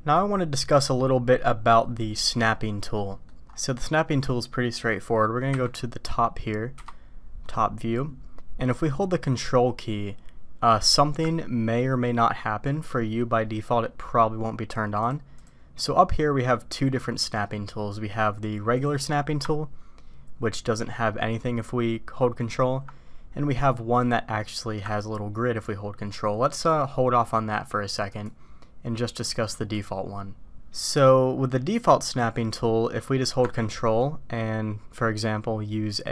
Now I want to discuss a little bit about the snapping tool. So the snapping tool is pretty straightforward. We're going to go to the top here, top view, and if we hold the control key, something may or may not happen. For you by default it probably won't be turned on. So up here we have two different snapping tools. We have the regular snapping tool, which doesn't have anything if we hold control, and we have one that actually has a little grid if we hold control. Let's hold off on that for a second and just discuss the default one. So with the default snapping tool, if we just hold control and, for example, use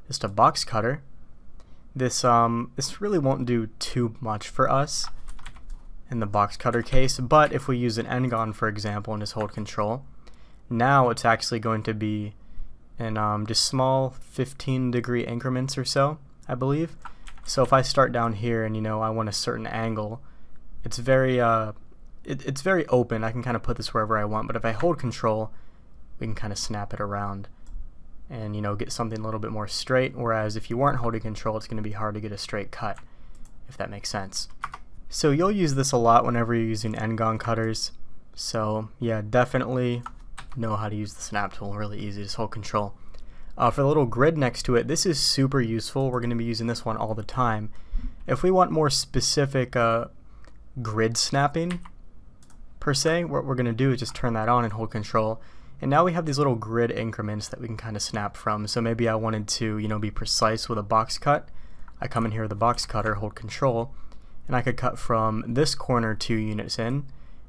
just a box cutter, this really won't do too much for us in the box cutter case. But if we use an N-gon, for example, and just hold control, now it's actually going to be in just small 15-degree increments or so, I believe. So if I start down here and I want a certain angle, it's very it's very open. I can kind of put this wherever I want, but if I hold control, we can kind of snap it around and get something a little bit more straight, whereas if you weren't holding control, it's going to be hard to get a straight cut, if that makes sense. So you'll use this a lot whenever you're using N-gon cutters. So yeah, definitely know how to use the snap tool. Really easy, just hold control. For the little grid next to it, this is super useful. We're going to be using this one all the time. If we want more specific grid snapping per se, what we're going to do is just turn that on and hold control, and now we have these little grid increments that we can kind of snap from. So maybe I wanted to be precise with a box cut. I come in here with a box cutter, hold control, and I could cut from this corner 2 units in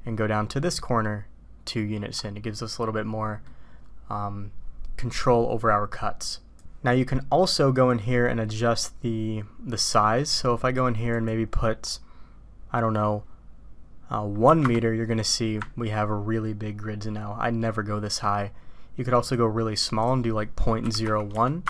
and go down to this corner 2 units in. It gives us a little bit more control over our cuts. Now you can also go in here and adjust the size. So if I go in here and maybe put, I don't know, 1 meter, you're going to see we have a really big grids now. I never go this high. You could also go really small and do like 0.01, and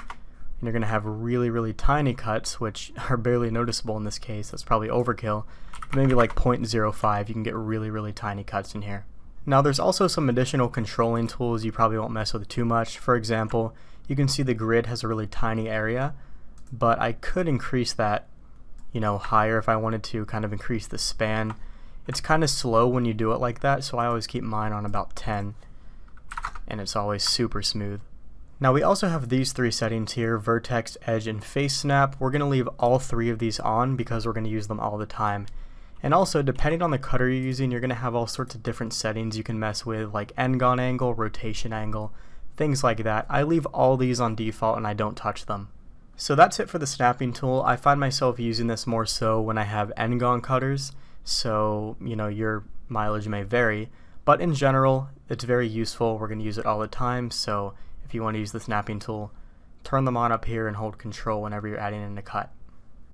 you're going to have really tiny cuts, which are barely noticeable in this case. That's probably overkill. Maybe like 0.05, you can get really tiny cuts in here. Now there's also some additional controlling tools you probably won't mess with too much. For example, you can see the grid has a really tiny area, but I could increase that higher if I wanted to, kind of increase the span. It's kind of slow when you do it like that, so I always keep mine on about 10, and it's always super smooth. Now we also have these 3 settings here: vertex, edge, and face snap. We're going to leave all 3 of these on because we're going to use them all the time. And also, depending on the cutter you're using, you're going to have all sorts of different settings you can mess with, like N-gon angle, rotation angle, things like that. I leave all these on default and I don't touch them. So that's it for the snapping tool. I find myself using this more so when I have N-gon cutters, so your mileage may vary, but in general it's very useful. We're going to use it all the time, so if you want to use the snapping tool, turn them on up here and hold control whenever you're adding in a cut.